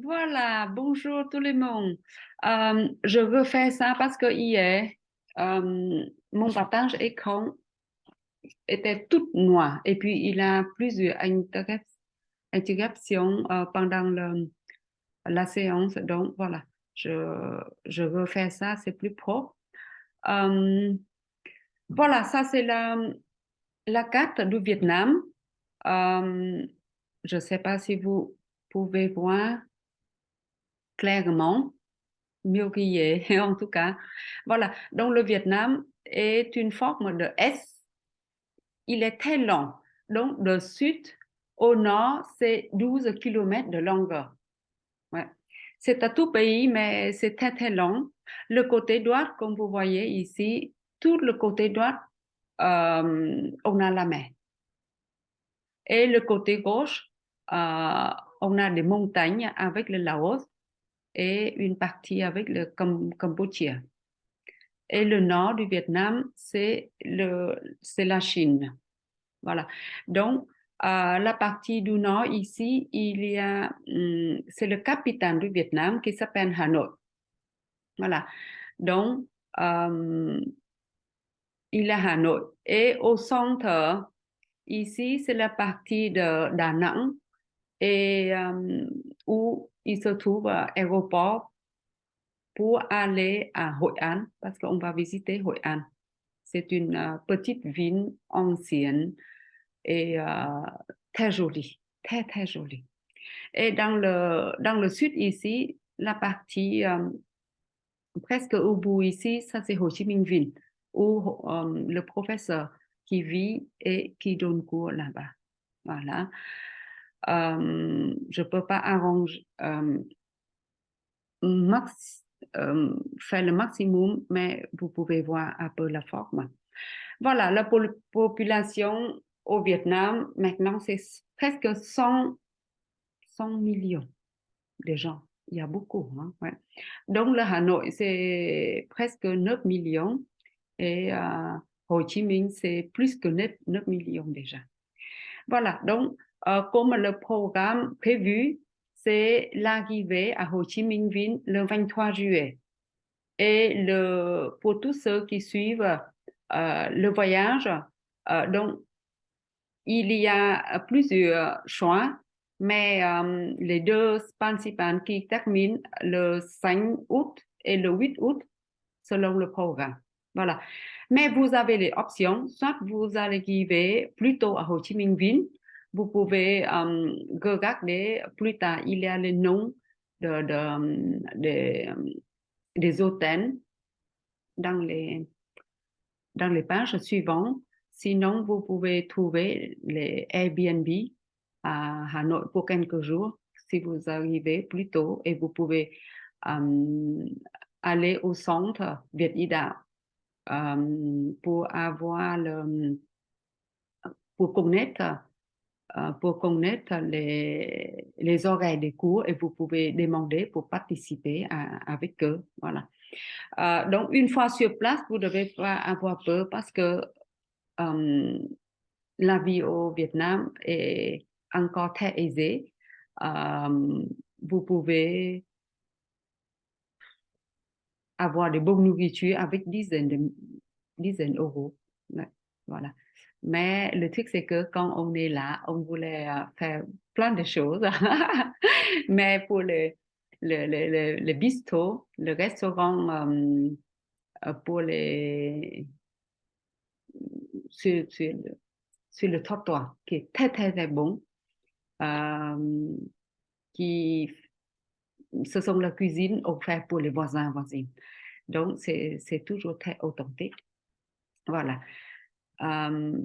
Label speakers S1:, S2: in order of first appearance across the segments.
S1: Voilà, bonjour tout le monde. Je veux faire ça parce que hier, mon partage écran était tout noir et puis il a plusieurs interruptions pendant la séance. Donc voilà, je, je veux faire ça, c'est plus propre. Euh, voilà, ça c'est la carte du Vietnam. Euh, je ne sais pas si vous pouvez voir clairement. Mieux qu'hier, en tout cas. Voilà. Donc, le Vietnam est une forme de S. Il est très long. Donc, de sud au nord, c'est 12 kilomètres de longueur. Ouais. C'est un tout pays, mais c'est très, très long. Le côté droit, comme vous voyez ici, tout le côté droit, on a la mer. Et le côté gauche, on a des montagnes avec le Laos et une partie avec le Campuchie. Et le nord du Vietnam, c'est la Chine. Voilà. Donc, la partie du nord ici, c'est le capitaine du Vietnam qui s'appelle Hanoi. Voilà. Donc, euh, il est Hanoi. Et au centre, ici, c'est la partie de Đà Nẵng et où il se trouve aéroport pour aller à Hội An parce qu'on va visiter Hội An. C'est une petite ville ancienne et très jolie, très très jolie. Et dans le sud ici, la partie presque au bout ici, ça c'est Hồ Chí Minh Ville, où le professeur qui vit et qui donne cours là-bas. Voilà. Je ne peux pas arranger, max, faire le maximum, mais vous pouvez voir un peu la forme. Voilà, la population au Vietnam, maintenant, c'est presque 100 millions de gens. Il y a beaucoup, hein, ouais. Donc, le Hanoi, c'est presque 9 millions et Hồ Chí Minh, c'est plus que 9 millions déjà. Voilà, donc, comme le programme prévu, c'est l'arrivée à Hồ Chí Minh Ville le 23 juillet. Et pour tous ceux qui suivent le voyage, donc il y a plusieurs choix, mais les deux participants qui terminent le 5 août et le 8 août selon le programme. Voilà. Mais vous avez les options, soit vous allez arriver plutôt à Hồ Chí Minh Ville, vous pouvez regarder plus tard, il y a les noms de, de- des des hôtels dans les pages suivantes. Sinon, vous pouvez trouver les Airbnb à Hanoi pour quelques jours si vous arrivez plus tôt et vous pouvez euh, aller au centre Việt Ida pour avoir pour connaître les horaires des cours et vous pouvez demander pour participer avec eux. Voilà. Donc, une fois sur place, vous ne devez pas avoir peur parce que euh, la vie au Vietnam est encore très aisée. Euh, vous pouvez avoir de bonnes nourritures avec dizaines d'euros. Ouais, voilà. Mais le truc, c'est que quand on est là, on voulait faire plein de choses. Mais pour le bistrot, le restaurant, pour sur, sur le, sur le trottoir, qui est très, très, très bon, euh, qui, ce sont la cuisine offerte pour les voisins, voisines. Donc, c'est toujours très authentique. Voilà. Euh,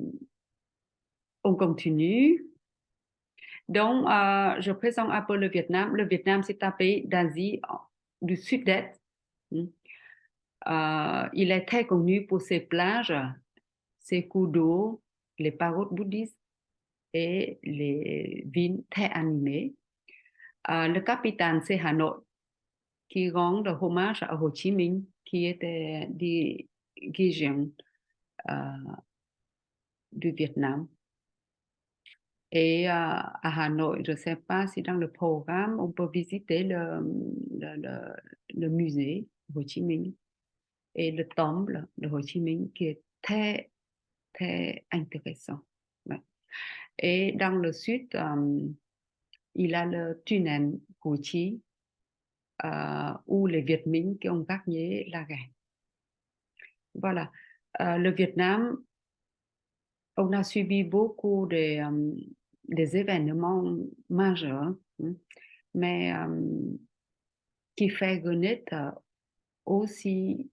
S1: on continue. Donc, je présente un peu le Vietnam. Le Vietnam, c'est un pays d'Asie du Sud-Est. Hmm. Il est très connu pour ses plages, ses cours d'eau, les paroles bouddhistes et les villes très animées. Le capitaine, c'est Hanoi, qui rend hommage à Hồ Chí Minh, qui était dirigeant euh, du Vietnam. Et à Hanoi, je ne sais pas si dans le programme, on peut visiter le musée Ho Chi Minh et le temple de Ho Chi Minh qui est très, très intéressant. Ouais. Et dans le sud, il a le tunnel Củ Chi où les Viet Minh qui ont gagné la guerre. Voilà. Le Vietnam, on a subi beaucoup des événements majeurs, hein, mais qui fait connaître aussi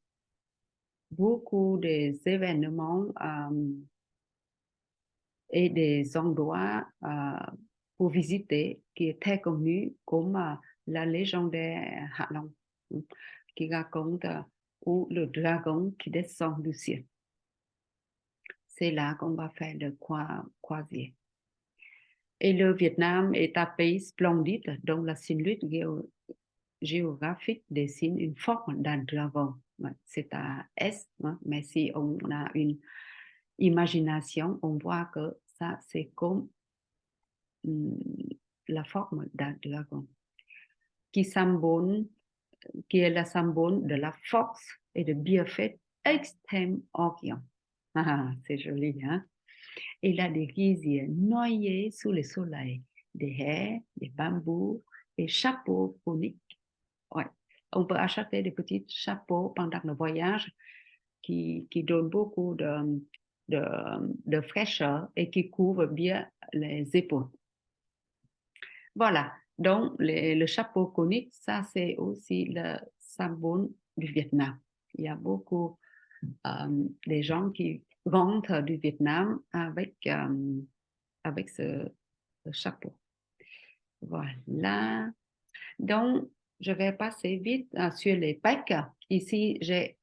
S1: beaucoup des événements et des endroits pour visiter qui est très connu comme la légendaire Hạ Long, hein, qui raconte où le dragon qui descend du ciel. C'est là qu'on va faire le croisière. Et le Vietnam est un pays splendide dont la silhouette géographique dessine une forme d'un dragon. C'est à est, hein, mais si on a une imagination, on voit que ça, c'est comme la forme d'un dragon qui symbole, qui est le symbole de la force et de bienfait extrême-orient. Ah, c'est joli, hein? Il a des rizières noyées sous le soleil, des haies, des bambous et chapeaux coniques. Ouais. On peut acheter des petits chapeaux pendant le voyage qui donnent beaucoup de, de fraîcheur et qui couvrent bien les épaules. Voilà. Donc, le chapeau conique, ça, c'est aussi le symbole du Vietnam. Il y a beaucoup des gens qui rentrent du Vietnam avec ce chapeau. Voilà. Donc, je vais passer vite sur les packs. Ici, j'ai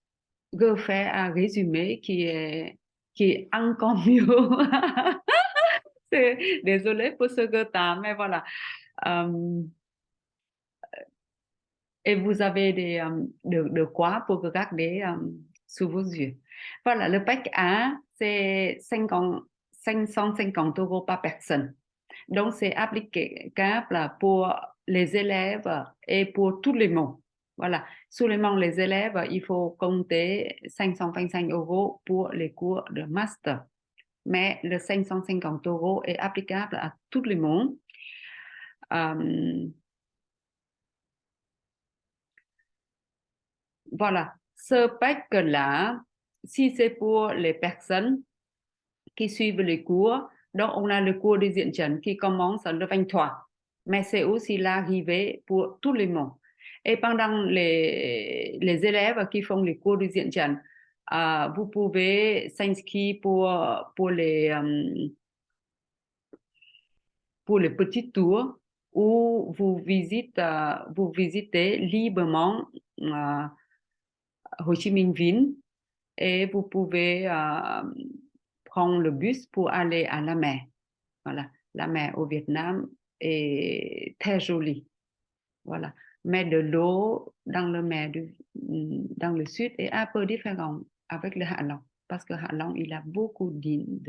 S1: refait un résumé qui est encore mieux. Désolée pour ce retard, mais voilà. Et vous avez de quoi pour regarder sous vos yeux. Voilà, le pack 1, c'est 550 euros par personne. Donc, c'est applicable pour les élèves et pour tous les mondes. Voilà, seulement les élèves, il faut compter 525 euros pour les cours de master. Mais le 550 euros est applicable à tout le monde. Voilà, ce pack-là, si c'est pour les personnes qui suivent les cours, donc on a le cours de diễn trần qui commence le 23, mais c'est aussi l'arrivée pour tout le monde. Et pendant les élèves qui font les cours de diễn trần, vous pouvez s'inscrire pour les petits tours où vous visitez librement Ho Chi Minh Ville et vous pouvez prendre le bus pour aller à la mer. Voilà, la mer au Vietnam est très jolie. Voilà, mais de l'eau dans le mer dans le sud est un peu différent avec le Hạ Long parce que Hạ Long il a beaucoup d'îles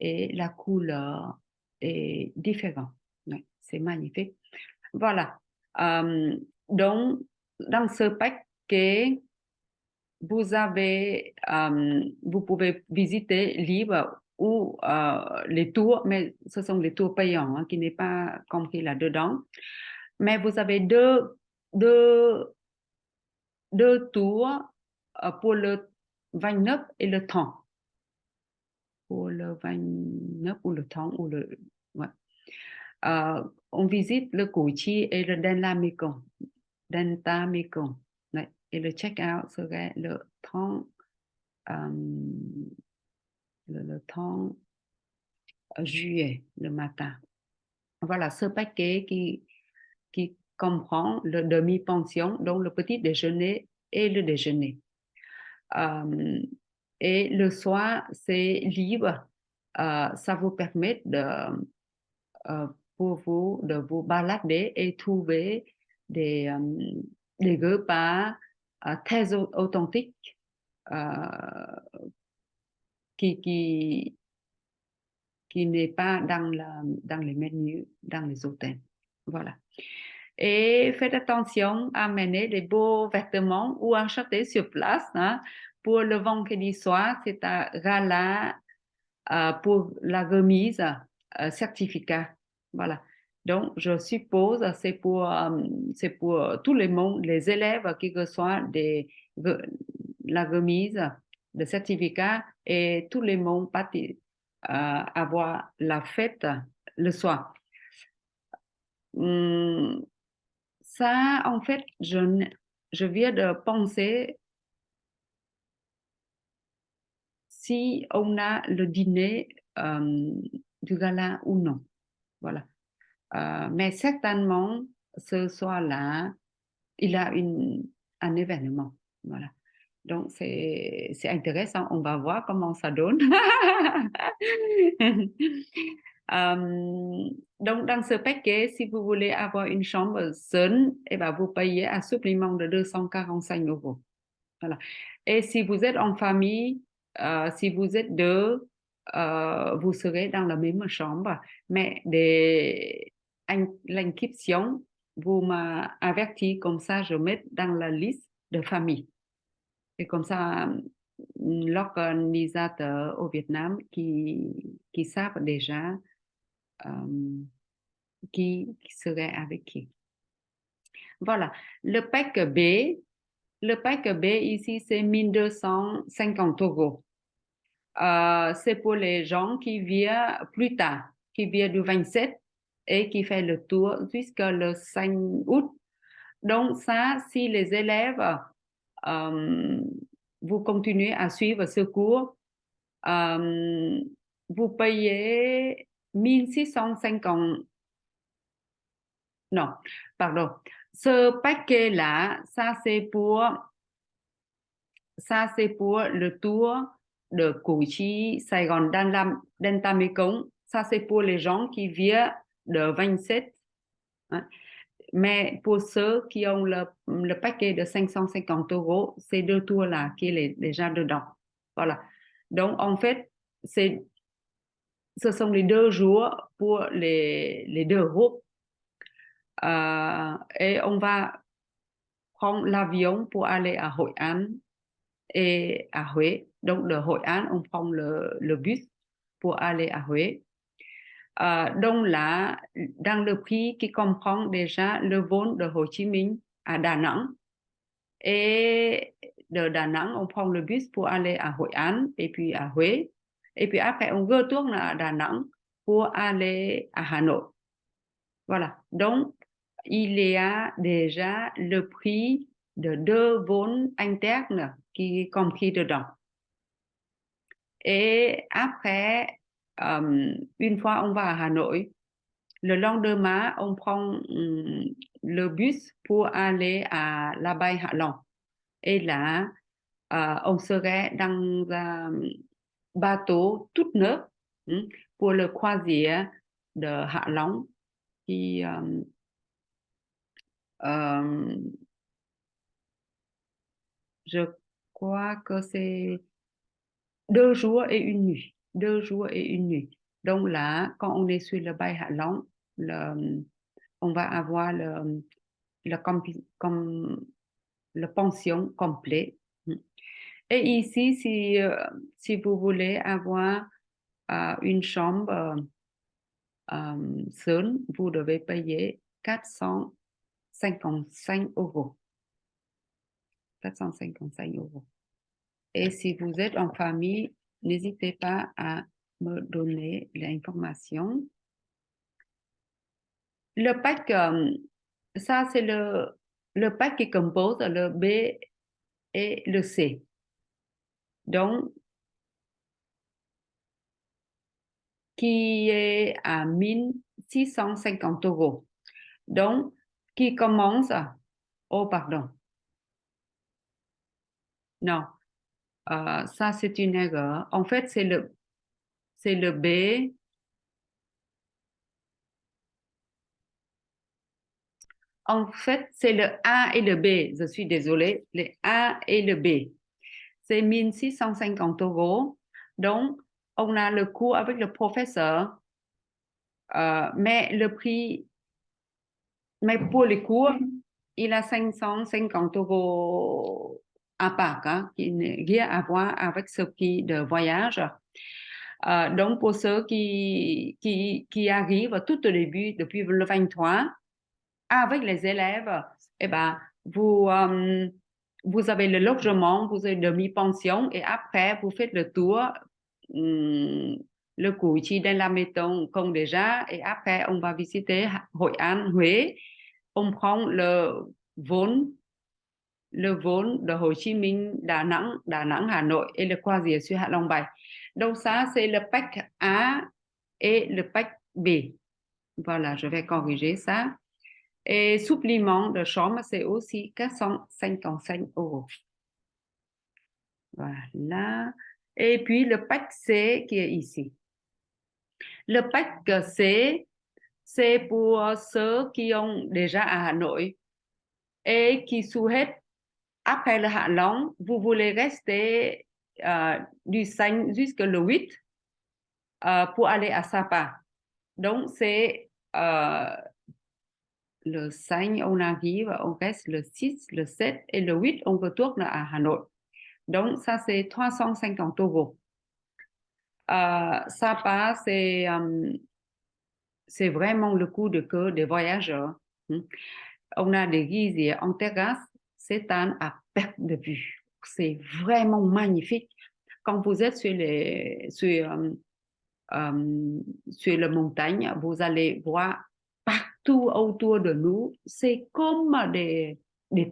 S1: et la couleur est différente. Ouais, c'est magnifique. Voilà. Donc, dans ce paquet, vous pouvez visiter libre ou les tours, mais ce sont les tours payants hein, qui n'est pas compris là-dedans. Mais vous avez deux, deux tours pour le 29 et le 30. Pour le 29 ou le 30 ou le... Ouais. On visite le Củ Chi et le Delta Mekong. Ouais. Et le check-out serait le 30, le 30 juillet, le matin. Voilà, ce paquet qui comprend le demi-pension, donc le petit déjeuner et le déjeuner. Et le soir, c'est libre. Ça vous permet pour vous de vous balader et trouver des repas très authentiques qui qui n'est pas dans les menus, dans les hôtels. Voilà. Et faites attention à amener des beaux vêtements ou acheter sur place. Hein. Pour le vendredi soir, c'est un gala pour la remise certificat. Voilà. Donc, je suppose que c'est pour tout le monde, les élèves qui reçoivent la remise de certificat et tout le monde parti avoir la fête le soir. Ça, en fait, je viens de penser si on a le dîner du gala ou non. Voilà. Mais certainement, ce soir-là, il y a un événement. Voilà. Donc, c'est intéressant. On va voir comment ça donne. Donc, dans ce paquet, si vous voulez avoir une chambre seule, eh ben, vous payez un supplément de 245 euros. Voilà. Et si vous êtes en famille, si vous êtes deux, vous serez dans la même chambre. Mais l'inscription, vous m'avertissez comme ça, je mets dans la liste de famille. Et comme ça, l'organisateur au Vietnam qui savent déjà qui serait avec qui. Voilà. Le pack B ici, c'est 1250 euros. C'est pour les gens qui viennent plus tard, qui viennent du 27 et qui fait le tour jusqu'à le 5 août. Donc ça, si les élèves, vous continuez à suivre ce cours, vous payez 1650. Non, pardon. Ce paquet-là, ça c'est pour le tour de Củ Chi, Sài Gòn, Delta Mekong. Ça c'est pour les gens qui viennent de 27. Hein. Mais pour ceux qui ont le paquet de 550 euros, ces deux tours-là qui est déjà dedans. Voilà. Donc, en fait, ce sont les 2 jours pour les 2 groupes. Et on va prendre l'avion pour aller à Hội An et à Huế. Donc, de Hội An, on prend le bus pour aller à Huế. Donc là, dans le prix qui comprend déjà le vol de Hồ Chí Minh à Đà Nẵng. Et de Đà Nẵng, on prend le bus pour aller à Hội An et puis à Huế. Et puis après, on retourne à Đà Nẵng pour aller à Hà Nội. Voilà. Donc, il y a déjà le prix de 2 vols internes qui est compris dedans. Et après, une fois on va à Hà Nội, le lendemain, on prend le bus pour aller à La Bay Hạ Long. Et là, on serait dans un bateau tout neuf pour le croisière de Hạ Long qui je crois que c'est 2 jours et une nuit. 2 jours et une nuit. Donc là, quand on est sur le Bay Hạ Long, on va avoir le pension complet. Et ici, si vous voulez avoir une chambre seule, vous devez payer 455 euros. 455 euros. Et si vous êtes en famille, n'hésitez pas à me donner l'information. Le pack, ça c'est le pack qui compose le B et le C. Donc, qui est à 1650 euros. Donc, qui commence, oh pardon, non, ça c'est une erreur. En fait, c'est le B. En fait, c'est le A et le B. Je suis désolée. Le A et le B. C'est 1650 euros. Donc, on a le cours avec le professeur, mais le prix, mais pour les cours, il a 550 euros à part, hein, qui n'a rien à voir avec ce prix de voyage. Donc, pour ceux qui arrivent tout au début, depuis le 23, avec les élèves, eh ben, vous avez le logement, vous avez demi-pension et après, vous faites le tour, le Củ Chi dans la maison comme déjà et après, on va visiter Hội An, Huế. On prend le vol de Hồ Chí Minh, Đà Nẵng, Hà Nội et le croisière sur Hạ Long Bay. Donc ça, c'est le pack A et le pack B. Voilà, je vais corriger ça. Et supplément de chambre, c'est aussi 455 euros. Voilà. Et puis le pack C qui est ici. Le pack C, c'est pour ceux qui ont déjà à Hà Nội et qui souhaitent, après le Hạ Long, vous voulez rester du 5 jusqu'au 8 pour aller à Sapa. Donc, c'est le 5, on arrive, on reste le 6, le 7 et le 8, on retourne à Hanoi. Donc, ça, c'est 350 euros. Sapa, c'est vraiment le coup de cœur des voyageurs. On a des rizières en terrasse, s'étendent à perte de vue. C'est vraiment magnifique. Quand vous êtes sur la montagne, vous allez voir partout autour de nous, c'est comme des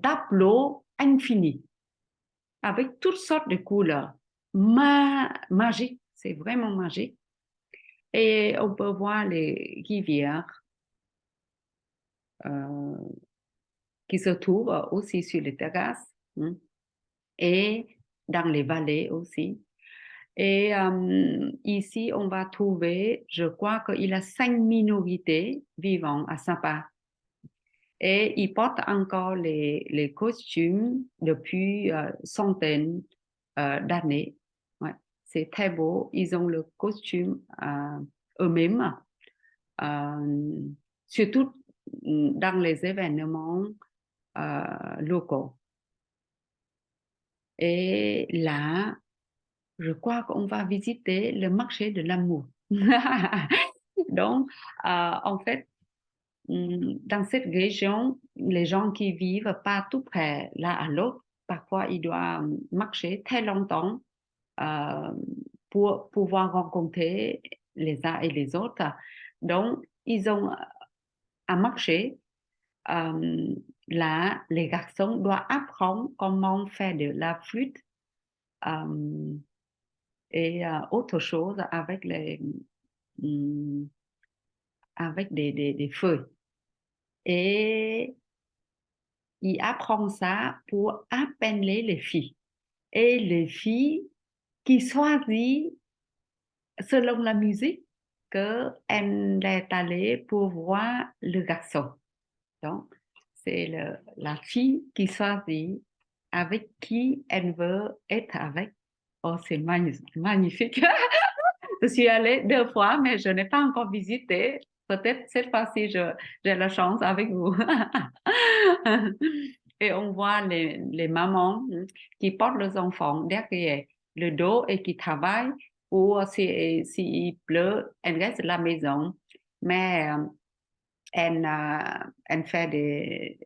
S1: tableaux infinis, avec toutes sortes de couleurs. Magique, c'est vraiment magique. Et on peut voir les rivières qui se trouvent aussi sur les terrasses et dans les vallées aussi. Et ici, on va trouver, je crois qu'il y a 5 minorités vivant à Sapa. Et ils portent encore les costumes depuis centaines d'années. Ouais, c'est très beau. Ils ont le costume eux-mêmes, surtout dans les événements locaux. Et là, je crois qu'on va visiter le marché de l'amour. Donc, en fait, dans cette région, les gens qui vivent pas tout près l'un à l'autre, parfois ils doivent marcher très longtemps euh, pour pouvoir rencontrer les uns et les autres. Donc, ils ont à marcher. Là, les garçons doivent apprendre comment faire de la flûte et autre chose avec avec des feuilles. Et il apprend ça pour appeler les filles. Et les filles qui choisissent selon la musique qu'elle est allée pour voir le garçon. Donc, c'est la fille qui choisit avec qui elle veut être avec. Oh, c'est magnifique. Je suis allée 2 fois, mais je n'ai pas encore visité. Peut-être cette fois-ci, j'ai la chance avec vous. Et on voit les mamans qui portent leurs enfants derrière le dos et qui travaillent, ou s'il pleut, elles restent à la maison. Mais elle fait des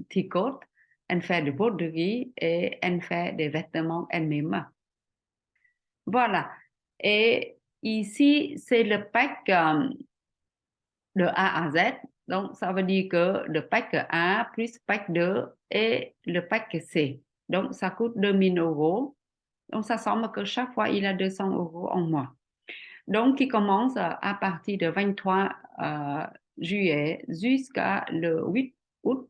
S1: tricots, elle fait des broderies et elle fait des vêtements elle-même. Voilà. Et ici, c'est le pack de A à Z. Donc, ça veut dire que le pack A plus pack 2 et le pack C. Donc, ça coûte 2000 euros. Donc, ça semble que chaque fois, il a 200 euros en moins. Donc, qui commence à partir du 23 juillet jusqu'à le 8 août.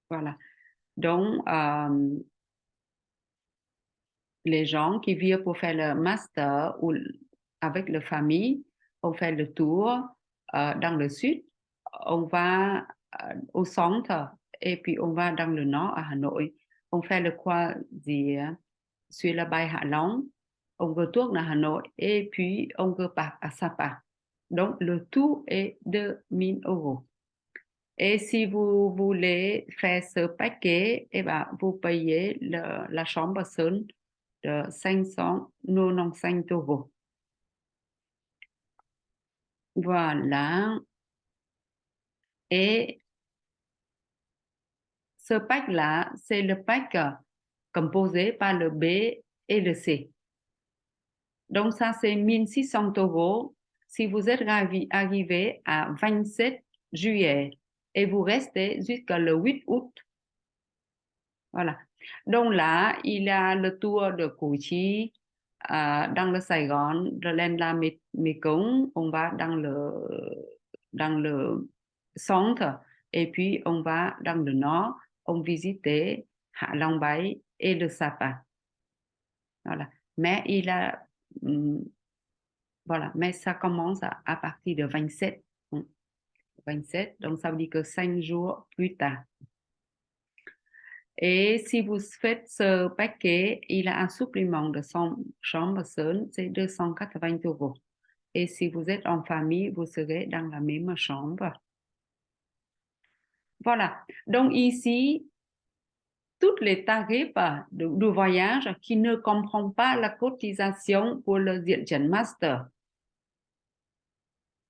S1: Voilà. Donc, les gens qui viennent pour faire le master ou avec la famille, on fait le tour dans le sud, on va au centre et puis on va dans le nord à Hà Nội. On fait le croisière sur la baie Hạ Long on retourne à Hanoi et puis on repart à Sapa. Donc, le tout est 2 000 euros. Et si vous voulez faire ce paquet, eh ben, vous payez la chambre seule de 595 euros. Voilà. Et ce pack-là, c'est le pack composé par le B et le C. Donc, ça, c'est 1 600 euros si vous êtes arrivé à 27 juillet et vous restez jusqu'à le 8 août. Voilà. Donc là, il y a le tour de Củ Chi dans le Saigon, de l'Inla Mekong, on va dans le centre et puis on va dans le nord, on visite Hạ Long Bay et le Sapa. Voilà. Mais voilà, mais ça commence à partir de 27. 27, donc ça veut dire que 5 jours plus tard. Et si vous faites ce paquet, il a un supplément de chambre seule, c'est 280 euros. Et si vous êtes en famille, vous serez dans la même chambre. Voilà. Donc ici, tous les tarifs de voyage qui ne comprennent pas la cotisation pour le Diễn Chân Master,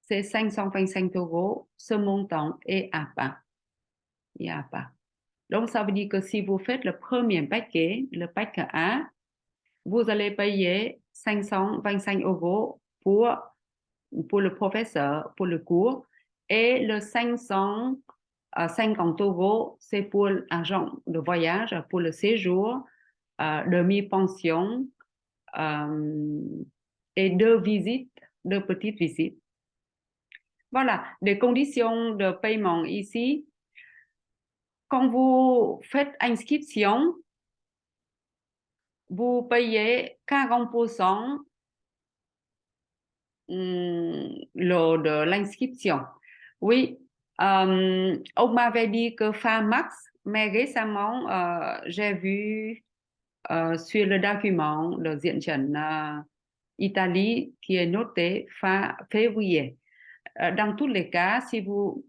S1: c'est 525 euros. Ce montant est à part. Et à part. Donc, ça veut dire que si vous faites le premier paquet, le paquet A, vous allez payer 525 euros pour le professeur, pour le cours, et le 550 euros, c'est pour l'argent de voyage, pour le séjour, demi-pension et 2 visites, 2 petites visites. Voilà, les conditions de paiement ici. Quand vous faites inscription, vous payez 40% lors de l'inscription. Oui, on m'avait dit que fin mars, mais récemment, j'ai vu sur le document de Diễn Chân Italie qui est noté fin février. Dans tous les cas, si vous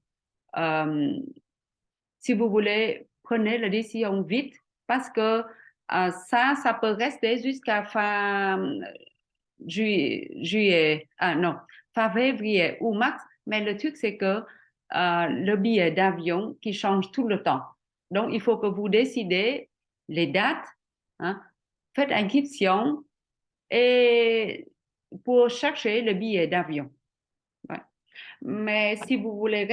S1: voulez, prenez la décision vite parce que ça peut rester jusqu'à fin juillet, non, fin février ou mars, mais le truc, c'est que le billet d'avion qui change tout le temps. Donc, il faut que vous décidez les dates, hein, faites inscription et pour chercher le billet d'avion. Ouais. Mais si vous voulez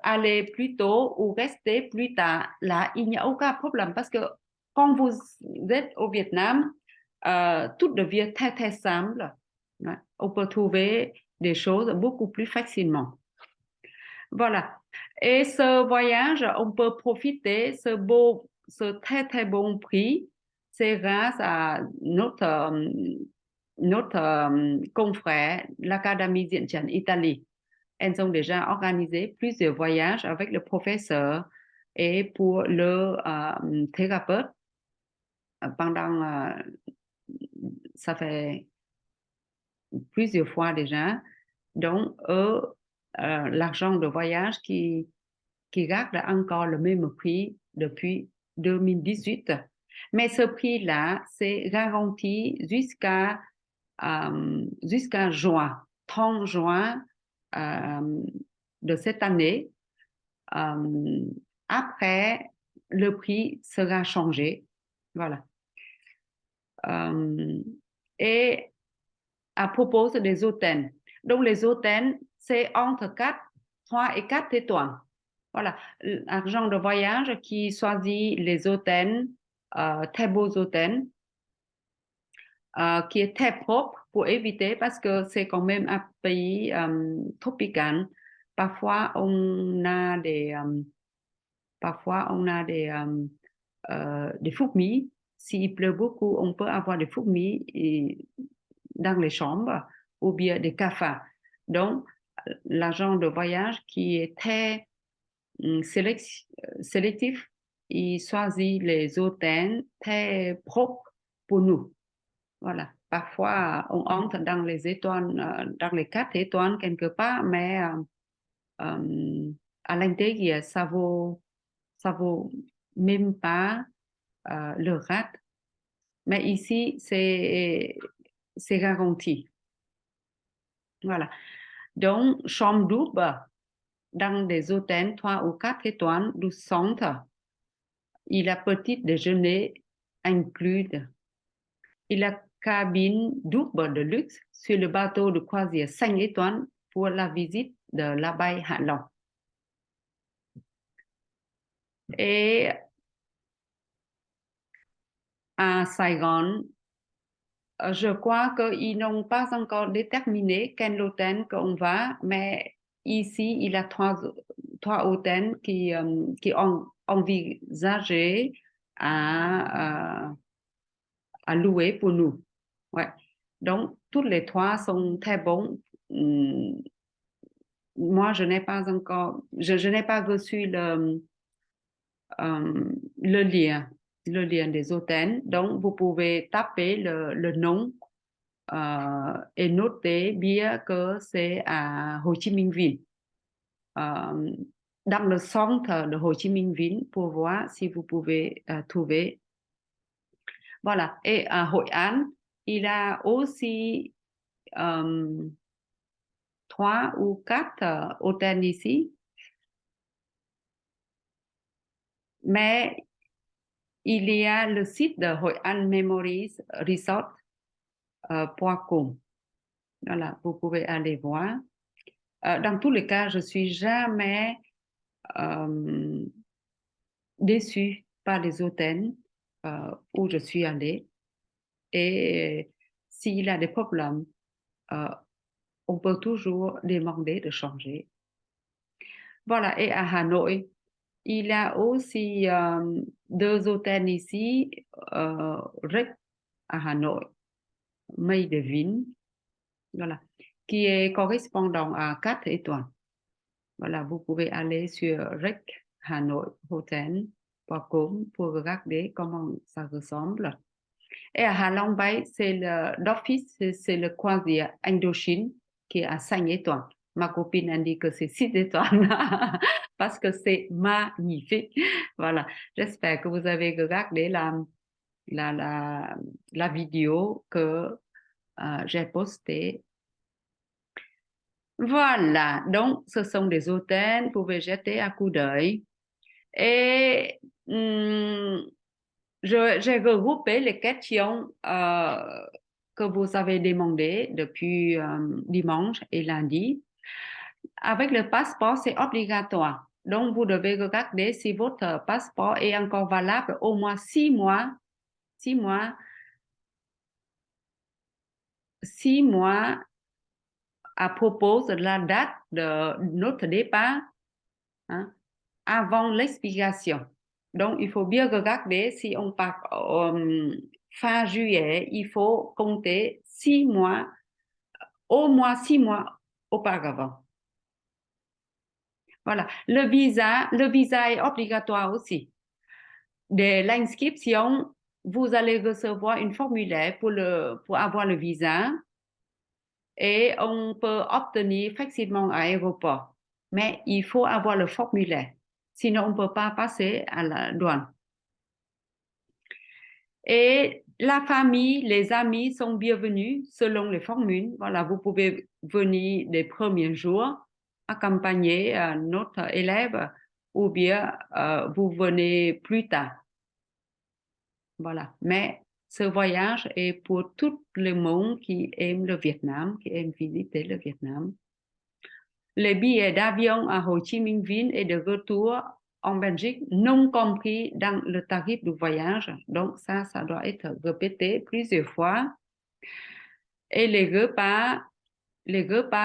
S1: aller plus tôt ou rester plus tard, là, il n'y a aucun problème parce que quand vous êtes au Vietnam, tout devient très, très simple. Ouais. On peut trouver des choses beaucoup plus facilement. Voilà. Et ce voyage, on peut profiter ce très, très bon prix. C'est grâce à notre confrère, l'Académie Diễn Chân Italie. Elles ont déjà organisé plusieurs voyages avec le professeur et pour le thérapeute pendant, ça fait plusieurs fois déjà. Donc, l'argent de voyage qui garde encore le même prix depuis 2018. Mais ce prix-là, c'est garanti jusqu'à juin, 30 juin de cette année. Après, le prix sera changé. Voilà. Et à propos des hôtels. Donc, les hôtels, c'est entre 3 et 4 étoiles. Voilà. L'argent de voyage qui choisit les hôtels, très beaux hôtels, qui est très propre pour éviter, parce que c'est quand même un pays tropical. Parfois, on a des fourmis. S'il pleut beaucoup, on peut avoir des fourmis dans les chambres ou bien des cafards. Donc, l'agent de voyage qui est très sélectif, il choisit les hôtels très propres pour nous. Voilà. parfois, on entre dans les étoiles, dans les 4 étoiles quelque part, mais à l'intérieur, ça vaut même pas le rat. Mais ici, c'est garanti. Voilà. Donc, chambre double dans des hôtels 3 ou 4 étoiles du centre. Il y a petit déjeuner inclus. Il y a cabine double de luxe sur le bateau de croisière 5 étoiles pour la visite de l'abbaye Hạ Long. Et à Saigon, je crois qu'ils n'ont pas encore déterminé quel hôtel qu'on va, mais ici, il y a trois hôtels qui ont envisagé à louer pour nous. Ouais. Donc, tous les trois sont très bons. Moi, je n'ai pas encore, je n'ai pas reçu le lien, le lien des hôtels. Donc, vous pouvez taper le nom et noter bien que c'est à Hồ Chí Minh Ville. Dans le centre de Hồ Chí Minh Ville pour voir si vous pouvez trouver. Voilà. Et à Hội An, il y a aussi 3 ou 4 hôtels ici. Mais il y a le site de Hội An Memories Resort.com. Voilà, vous pouvez aller voir. Dans tous les cas, je suis jamais déçue par les hôtels où je suis allée. Et s'il y a des problèmes, on peut toujours demander de changer. Voilà, et à Hanoï, il y a aussi 2 hôtels ici, Rick à Hanoï, Mây de Vin, voilà, qui est correspondant à 4 étoiles. Voilà, vous pouvez aller sur Rick Hanoi Hotel.com pour regarder comment ça ressemble. Et à Hạ Long Bay, c'est l'office, c'est le croisière Indochine qui est à 5 étoiles. Ma copine a dit que c'est 6 étoiles parce que c'est magnifique. Voilà, j'espère que vous avez regardé la vidéo que j'ai postée. Voilà, donc ce sont des hôtels, vous pouvez jeter un coup d'œil. Et j'ai regroupé les questions que vous avez demandées depuis dimanche et lundi. Avec le passeport, c'est obligatoire. Donc, vous devez regarder si votre passeport est encore valable au moins 6 mois. 6 mois. 6 mois à propos de la date de notre départ, hein, avant l'expiration. Donc, il faut bien regarder si on part fin juillet, il faut compter 6 mois, au moins 6 mois auparavant. Voilà. Le visa est obligatoire aussi. Dès l'inscription, vous allez recevoir une formulaire pour avoir le visa et on peut obtenir facilement à l'aéroport. Mais il faut avoir le formulaire. Sinon, on ne peut pas passer à la douane. Et la famille, les amis sont bienvenus selon les formules. Voilà, vous pouvez venir les premiers jours, accompagner notre élève, ou bien vous venez plus tard. Voilà. Mais ce voyage est pour tout le monde qui aime le Vietnam, qui aime visiter le Vietnam. Les billets d'avion à Hồ Chí Minh Ville et de retour en Belgique non compris dans le tarif du voyage. Donc ça doit être répété plusieurs fois. Et les repas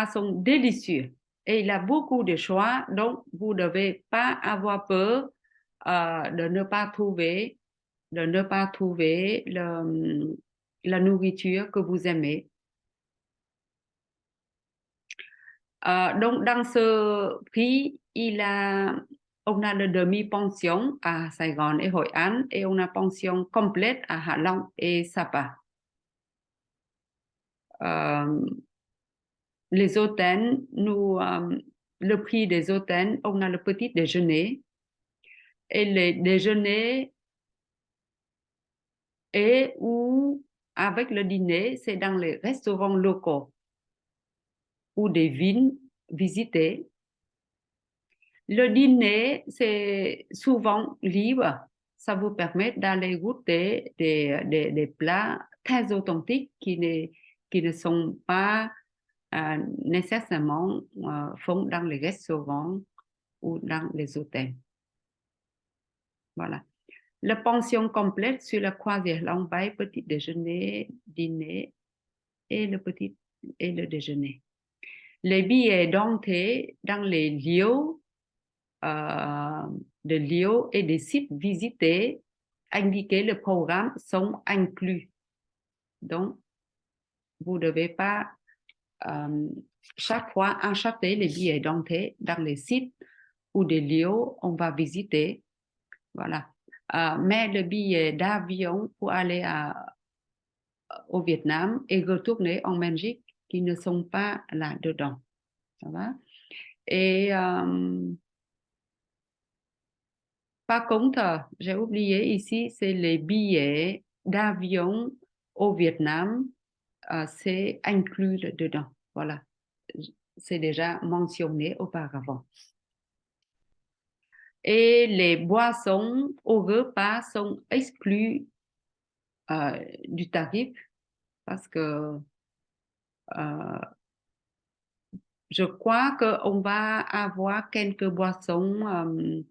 S1: sont délicieux. Et il y a beaucoup de choix, donc vous ne devez pas avoir peur de ne pas trouver la nourriture que vous aimez. Donc, dans ce prix, on a le demi-pension à Saigon et Hội An et on a pension complète à Hạ Long et Sapa. les hôtels, le prix des hôtels, on a le petit déjeuner et le déjeuner et ou avec le dîner, c'est dans les restaurants locaux ou des villes visitées. Le dîner, c'est souvent libre. Ça vous permet d'aller goûter des plats très authentiques qui ne sont pas nécessairement font dans les restaurants ou dans les hôtels. Voilà. La pension complète sur la croisière Longueuil, petit déjeuner, dîner et le déjeuner. Les billets d'entrée dans les lieux de lieux et des sites visités indiqués le programme sont inclus. Donc, vous ne devez pas chaque fois acheter les billets d'entrée dans les sites ou des lieux on va visiter. Voilà. Mais le billet d'avion pour aller au Vietnam et retourner en Belgique qui ne sont pas là-dedans. Ça va? Et par contre, j'ai oublié ici, c'est les billets d'avion au Vietnam, c'est inclus dedans. Voilà, c'est déjà mentionné auparavant. Et les boissons au repas sont exclues du tarif parce que je crois qu'on va avoir quelques boissons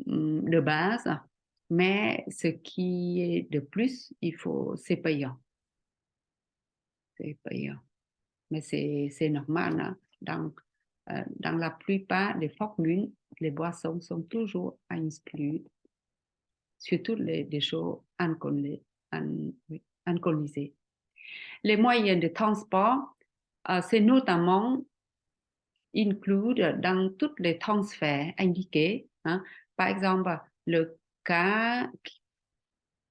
S1: de base, mais ce qui est de plus, c'est payant. C'est payant. Mais c'est normal. Hein? Dans la plupart des formules, les boissons sont toujours incluses, surtout des choses alcoolisées. Les moyens de transport, c'est notamment inclus dans tous les transferts indiqués. Hein? Par exemple, le car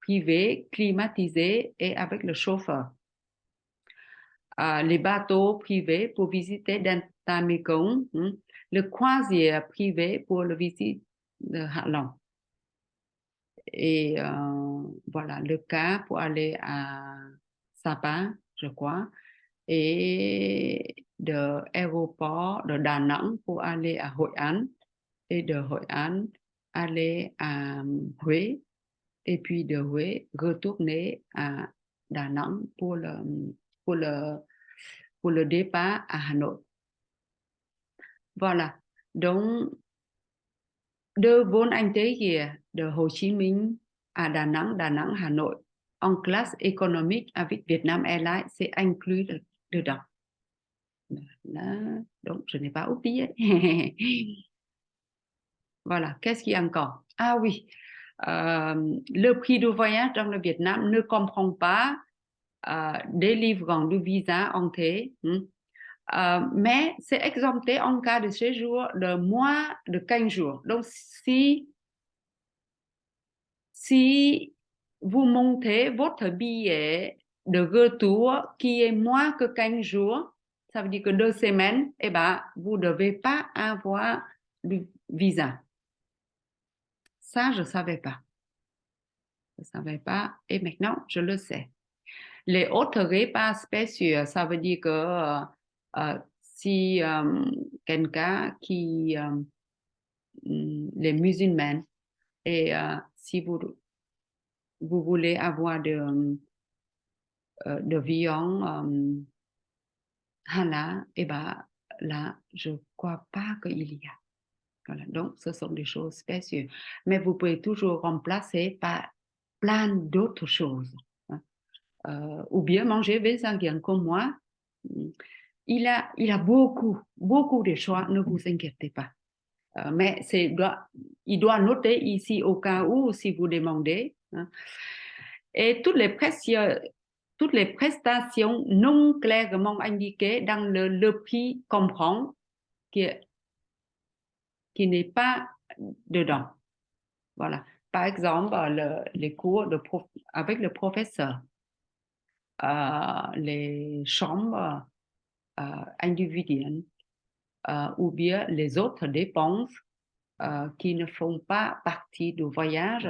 S1: privé climatisé et avec le chauffeur. Les bateaux privés pour visiter dans Mekong, le croisière privé pour le visite de Hạ Long. Et voilà, le car pour aller à Sapa, je crois, et de l'aéroport de Đà Nẵng pour aller à Hội An, et de Hội An aller à Huế, et puis de Huế retourner à Đà Nẵng pour le, pour le départ à Hà Nội. Voilà. Donc, de vốn anh tế hier de Hồ Chí Minh à Đà Nẵng, Hà Nội, en classe économique avec Vietnam Airlines, c'est inclus dedans. Là, donc, je n'ai pas oublié. Voilà. Qu'est-ce qu'il y a encore? Ah oui. Le prix du voyage dans le Vietnam ne comprend pas délivrant du visa entrée, mais c'est exempté en cas de séjour de moins de 15 jours. Donc, si vous montez votre billet de retour qui est moins que 15 jours, ça veut dire que 2 semaines, eh ben, vous ne devez pas avoir le visa. Ça, je ne savais pas. Je ne savais pas et maintenant, je le sais. Les autres repas spéciaux, ça veut dire que si quelqu'un qui, les musulmans, et si vous voulez avoir de viande halal, et ben là, je ne crois pas qu'il y a. Voilà. Donc, ce sont des choses spéciales. Mais vous pouvez toujours remplacer par plein d'autres choses. Hein. Ou bien manger végétarien comme moi. Il a beaucoup de choix, ne vous inquiétez pas. Mais il doit noter ici au cas où, si vous demandez. Hein. Et toutes les prestations non clairement indiquées dans le prix comprend qui n'est pas dedans. Voilà. Par exemple, les cours avec le professeur. les chambres individuelles ou bien les autres dépenses qui ne font pas partie du voyage,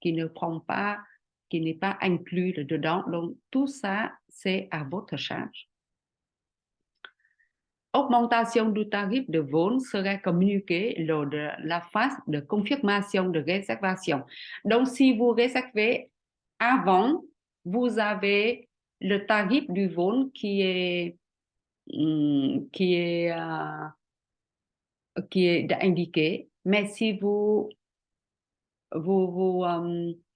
S1: qui ne prend pas, qui n'est pas inclus dedans. Donc, tout ça, c'est à votre charge. Augmentation du tarif de vol serait communiquée lors de la phase de confirmation de réservation. Donc, si vous réservez avant, vous avez le tarif du vol qui est indiqué. Mais si vous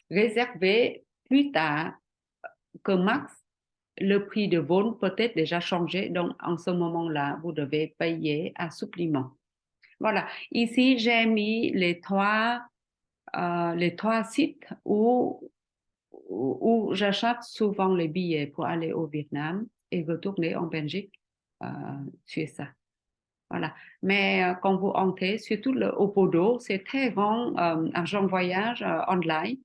S1: réservez plus tard que max, le prix de vol peut être déjà changé. Donc, en ce moment-là, vous devez payer un supplément. Voilà. Ici, j'ai mis les trois sites où j'achète souvent les billets pour aller au Vietnam et retourner en Belgique. C'est ça. Voilà. Mais quand vous entrez, surtout le Opodo, c'est très grand agent voyage online.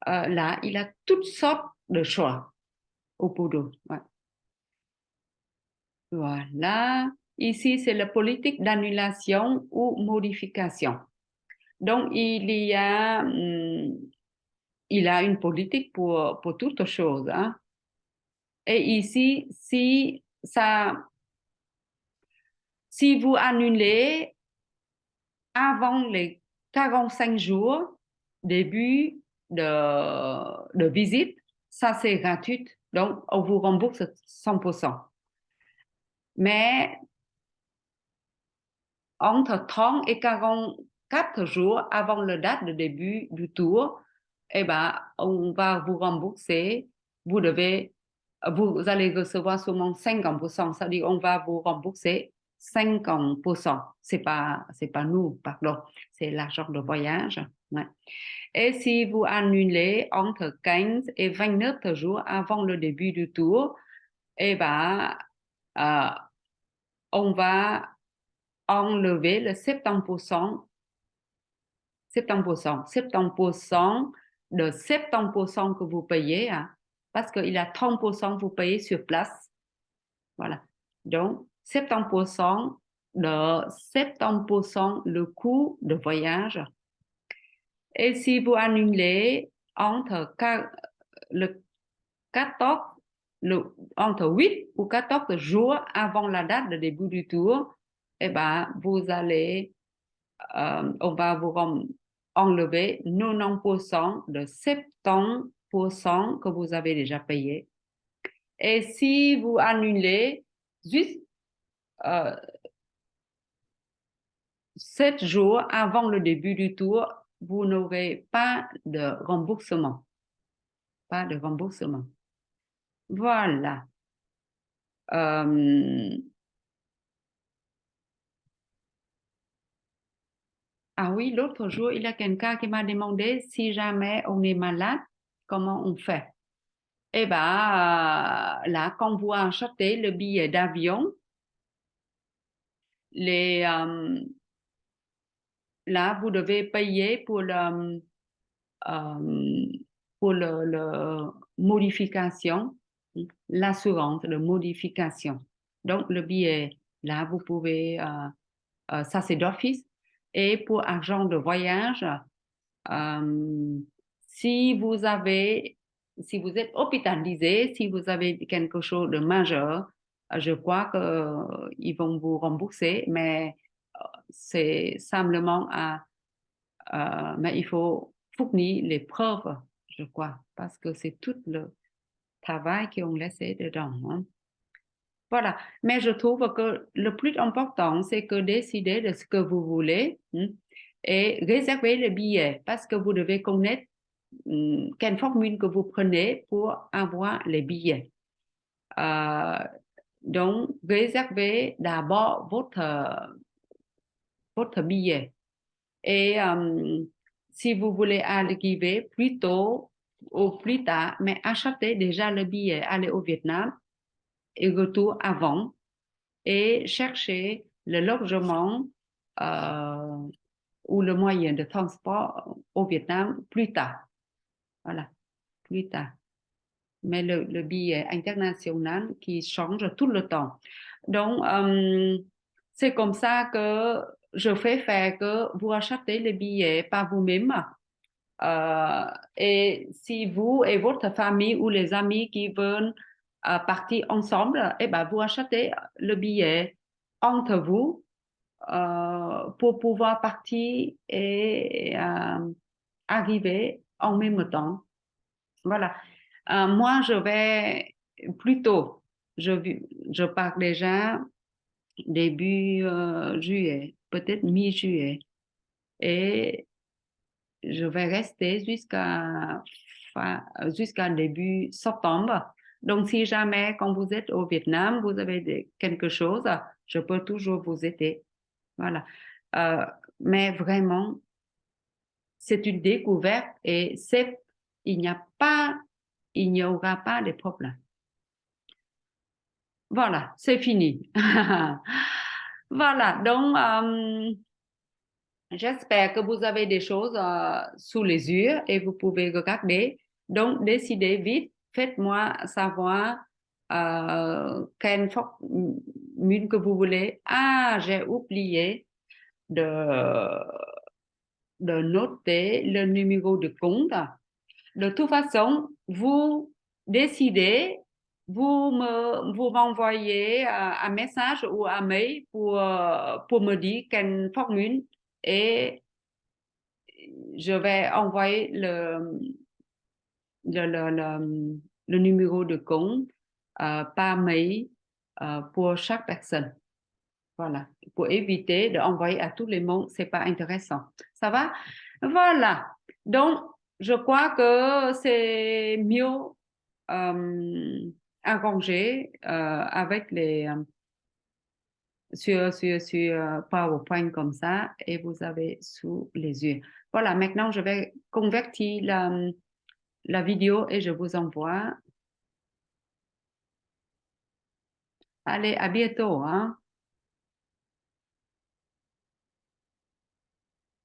S1: Là, il a toutes sortes de choix au Podo. Ouais. Voilà. Ici, c'est la politique d'annulation ou modification. Donc, il a une politique pour toutes choses. Hein. Et ici, si vous annulez avant les 45 jours début de visite, ça c'est gratuit. Donc, on vous rembourse 100%. Mais entre 30 et 44 jours avant la date de début du tour, eh ben, on va vous rembourser. Vous allez recevoir seulement 50%. C'est-à-dire, on va vous rembourser 50%. C'est pas nous, pardon. C'est l'argent de voyage. Ouais. Et si vous annulez entre 15 et 29 jours avant le début du tour, eh ben, euh, on va enlever le 70%, 70%, 70% de 70% que vous payez, hein, parce qu'il y a 30% que vous payez sur place. Voilà. Donc, 70% de 70% le coût de voyage. Et si vous annulez le 14, entre 8 ou 14 jours avant la date de début du tour, eh ben, on va vous enlever 90% de 70% que vous avez déjà payé. Et si vous annulez juste 7 jours avant le début du tour, vous n'aurez pas de remboursement. Pas de remboursement. Voilà. Ah oui, l'autre jour, il y a quelqu'un qui m'a demandé si jamais on est malade, comment on fait? Eh bien, là, quand vous achetez le billet d'avion, là, vous devez payer pour le modification, l'assurance de modification. Donc, le billet, là, vous pouvez, ça c'est d'office. Et pour argent de voyage, si vous êtes hospitalisé, si vous avez quelque chose de majeur, je crois qu'ils vont vous rembourser, mais c'est simplement mais il faut fournir les preuves, je crois, parce que c'est tout le travail qu'on laissé dedans. Hein. Voilà. Mais je trouve que le plus important, c'est que décider de ce que vous voulez et réserver le billet parce que vous devez connaître quelle formule que vous prenez pour avoir les billets. Donc, réservez d'abord votre billet. Et si vous voulez arriver plus tôt ou plus tard, mais achetez déjà le billet, aller au Vietnam et retour avant et cherchez le logement ou le moyen de transport au Vietnam plus tard. Voilà, plus tard. mais le billet international qui change tout le temps. Donc, c'est comme ça que je fais faire que vous achetez les billets par vous-même. Euh, et si vous et votre famille ou les amis qui veulent partir ensemble, eh ben, vous achetez le billet entre vous pour pouvoir partir et arriver en même temps. Voilà. Moi, je vais plutôt, je pars déjà début juillet, peut-être mi-juillet, et je vais rester jusqu'à début septembre. Donc, si jamais, quand vous êtes au Vietnam, vous avez quelque chose, je peux toujours vous aider. Voilà. Euh, mais vraiment, c'est une découverte et il n'y a pas, il n'y aura pas de problème. Voilà, c'est fini. Voilà, donc j'espère que vous avez des choses sous les yeux et vous pouvez regarder. Donc, décidez vite, faites-moi savoir quelle formule que vous voulez. Ah, j'ai oublié de, de noter le numéro de compte. De toute façon, vous décidez, vous m'envoyez un message ou un mail pour me dire quelle formule et je vais envoyer le, le, le numéro de compte par mail pour chaque personne. Voilà, pour éviter d'envoyer à tout le monde, c'est pas intéressant. Ça va? Voilà. Donc, je crois que c'est mieux arrangé avec sur PowerPoint comme ça et vous avez sous les yeux. Voilà, maintenant je vais convertir la vidéo et je vous envoie. Allez, à bientôt, hein?